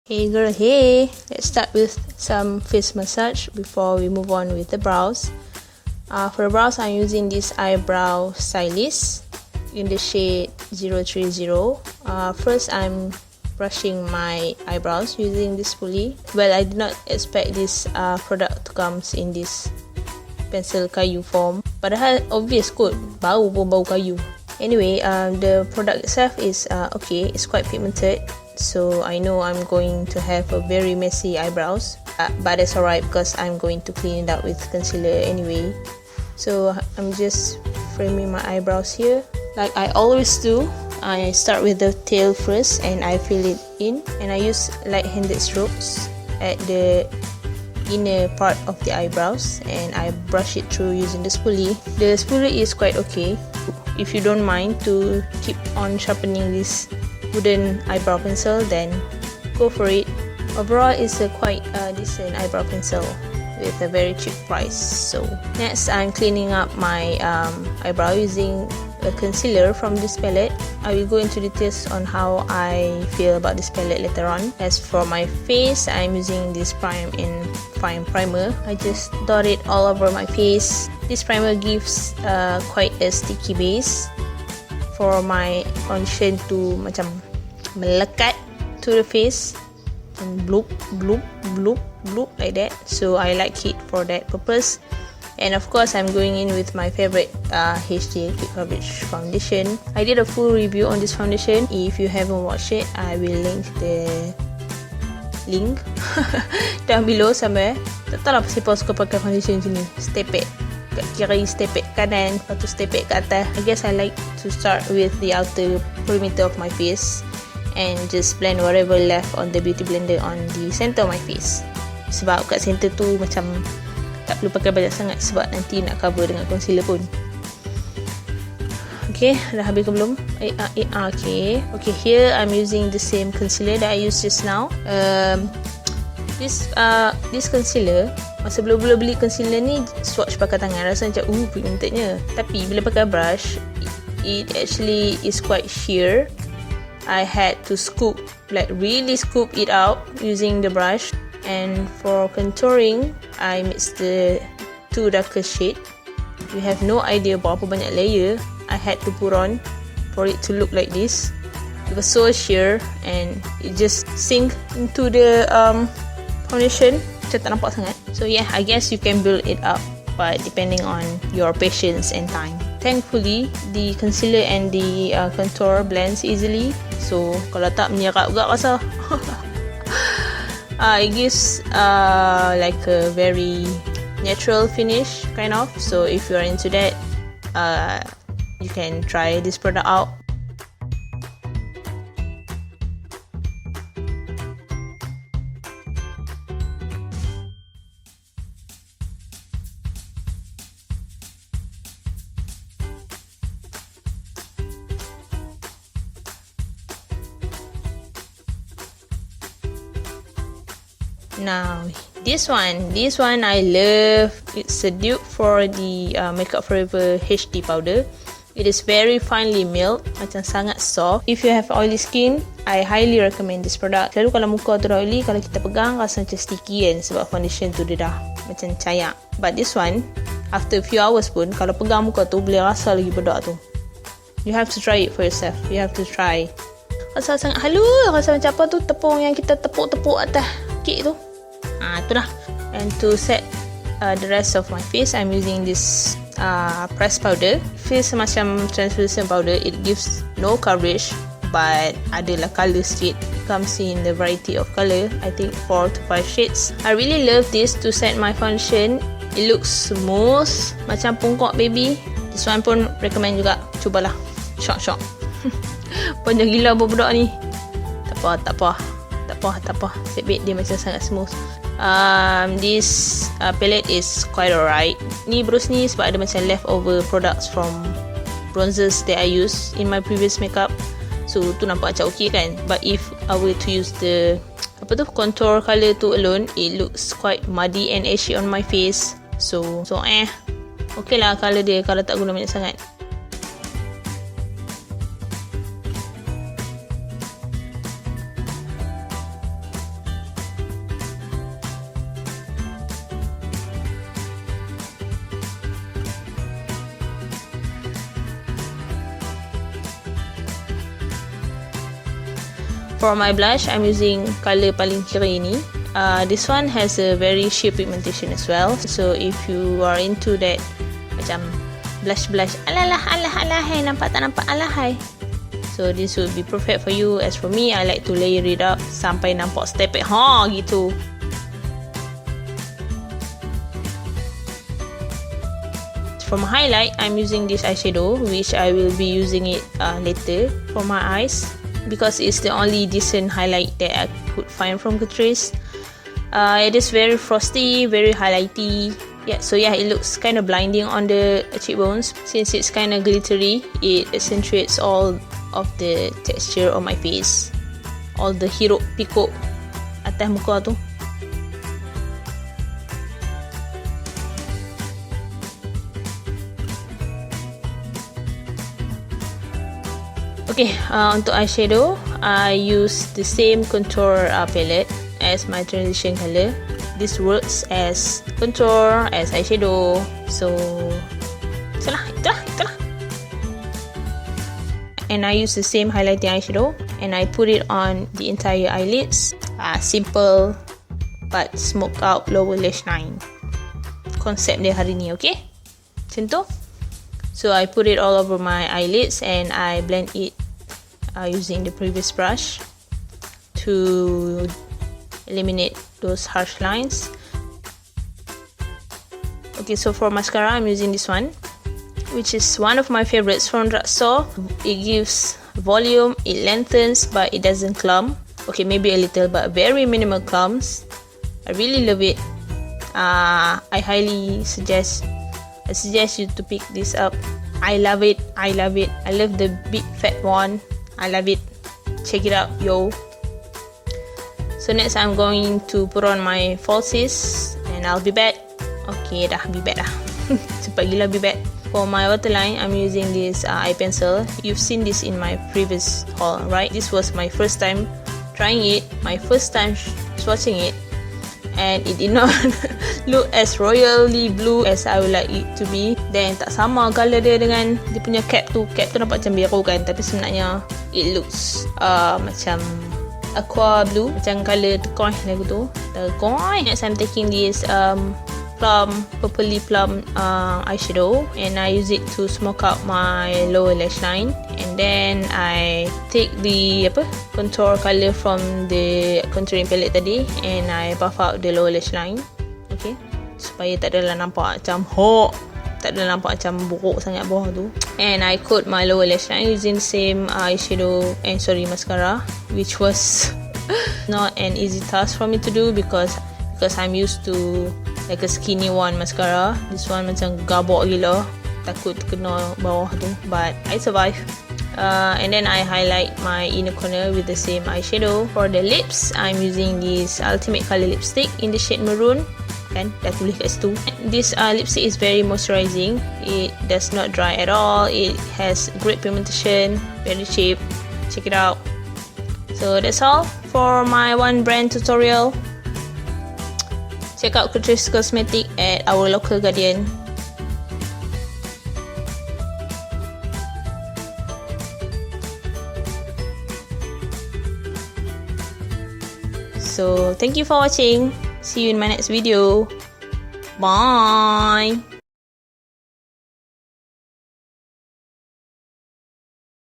Hey girl, hey! Let's start with some face massage before we move on with the brows. For the brows, I'm using this eyebrow stylist in the shade 030. First, I'm brushing my eyebrows using this spoolie. Well, I did not expect this product to come in this pencil kayu form. Padahal obvious kot, bau pun bau kayu. Anyway, the product itself is okay. It's quite pigmented, so I know I'm going to have a very messy eyebrows, but that's alright because I'm going to clean it up with concealer anyway. So I'm just framing my eyebrows here like I always do. I start with the tail first and I fill it in, and I use light-handed strokes at the inner part of the eyebrows, and I brush it through using the spoolie. The spoolie is quite okay if you don't mind to keep on sharpening this wooden eyebrow pencil, then go for it. Overall, it's a quite decent eyebrow pencil with a very cheap price. So next, I'm cleaning up my eyebrow using a concealer from this palette. I will go into details on how I feel about this palette later on. As for my face, I'm using this Prime and Fine primer. I just dot it all over my face. This primer gives quite a sticky base for my foundation to macam melekat to the face and bloop bloop bloop bloop like that. So I like it for that purpose. And of course, I'm going in with my favorite HD Quick Coverage Foundation. I did a full review on this foundation. If you haven't watched it, I will link the link down below somewhere. Tak tahu lah siapa suka pakai foundation macam ni. Stepek kat kiri, stepek kanan, lepas tu stepek kat atas. I guess I like to start with the outer perimeter of my face and just blend whatever left on the beauty blender on the center of my face. Sebab kat center tu macam tak perlu pakai banyak sangat sebab nanti nak cover dengan concealer pun. Okay, dah habis ke belum? Okay. Okay, here I'm using the same concealer that I used just now. This concealer, masa mula-mula beli concealer ni, swatch pakai tangan rasa macam pigmentednya. Tapi bila pakai brush, it actually is quite sheer. I had to scoop, like really scoop it out using the brush. And for contouring, I mixed the two darker shade. You have no idea berapa banyak layer I had to put on for it to look like this. It was so sheer and it just sink into the foundation. Macam tak nampak sangat. So yeah, I guess you can build it up, but depending on your patience and time. Thankfully, the concealer and the contour blends easily. So kalau tak menyerap juga rasa. It gives like a very natural finish kind of. So if you are into that, you can try this product out. Now this one I love. It's a dupe for the Makeup Forever HD powder. It is very finely milled, macam sangat soft. If you have oily skin, I highly recommend this product. Selalu kalau muka tu oily, kalau kita pegang rasa macam sticky kan, sebab foundation tu dia dah macam cayak. But this one, after a few hours pun, kalau pegang muka tu boleh rasa lagi bedak tu. You have to try it for yourself. You have to try. Rasa sangat halus, rasa macam apa tu tepung yang kita tepuk-tepuk atas kek tu. Itulah. And to set the rest of my face, I'm using this pressed powder. It feels macam translucent powder. It gives no coverage, but adalah colour straight. It comes in the variety of colour. I think 4 to 5 shades. I really love this to set my foundation. It looks smooth, macam pungkok baby. This one pun recommend juga. Cubalah. Shock. Panjang gila budak ni. Tak apa. Sebab dia macam sangat smooth. This palette is quite alright. Ni brush ni sebab ada macam leftover products from bronzers that I use in my previous makeup. So tu nampak macam okay kan. But if I were to use the contour colour tu alone, it looks quite muddy and ashy on my face. So okay lah colour dia kalau tak guna banyak sangat. For my blush, I'm using color paling kiri ni. This one has a very sheer pigmentation as well. So if you are into that macam blush, alah, hai, nampak tak nampak, alah, hai. So this would be perfect for you. As for me, I like to layer it up sampai nampak step gitu. For my highlight, I'm using this eyeshadow, which I will be using it later for my eyes, because it's the only decent highlight that I could find from Catrice. It is very frosty, very highlighty. So it looks kind of blinding on the cheekbones. Since it's kind of glittery, it accentuates all of the texture on my face, all the hiruk pikuk atas muka tu. Okay, untuk eyeshadow, I use the same contour palette as my transition color. This works as contour, as eyeshadow. So, itulah. And I use the same highlighting eyeshadow, and I put it on the entire eyelids. Simple but smoke out lower lash line. Konsep dia hari ni, okay? Macam tu. So I put it all over my eyelids and I blend it using the previous brush to eliminate those harsh lines. Okay, so for mascara, I'm using this one, which is one of my favorites from drugstore. It gives volume, it lengthens, but it doesn't clump. Okay, maybe a little, but very minimal clumps. I really love it. I highly suggest you to pick this up. I love it. I love the big fat one. I love it. Check it out, yo. So next, I'm going to put on my falsies, and I'll be back. Okay, be back dah. Cepat gila be back. For my waterline, I'm using this eye pencil. You've seen this in my previous haul, right? This was my first time trying it, my first time swatching it, and it did not look as royally blue as I would like it to be. Then tak sama colour dia dengan dia punya cap tu. Cap tu nampak macam biru kan, tapi sebenarnya it looks macam aqua blue, macam colour turquoise lagu tu. Turquoise. Next, I'm taking this purpley plum eyeshadow, and I use it to smoke out my lower lash line. And then I take the contour color from the contouring palette tadi, and I buff out the lower lash line. Okay, supaya tak adalah nampak macam tak adalah nampak macam buruk sangat bawah tu. And I coat my lower lash line using the same eyeshadow and mascara, which was not an easy task for me to do because I'm used to like a skinny one mascara. This one macam gabok gila, takut kena bawah tu, but I survive. And then I highlight my inner corner with the same eyeshadow. For the lips, I'm using this Ultimate Color lipstick in the shade maroon. Kan, dah tulis kat situ. This lipstick is very moisturizing. It does not dry at all. It has great pigmentation, very cheap. Check it out. So that's all for my one brand tutorial. Check out Catrice Cosmetics at our local Guardian. So thank you for watching. See you in my next video. Bye.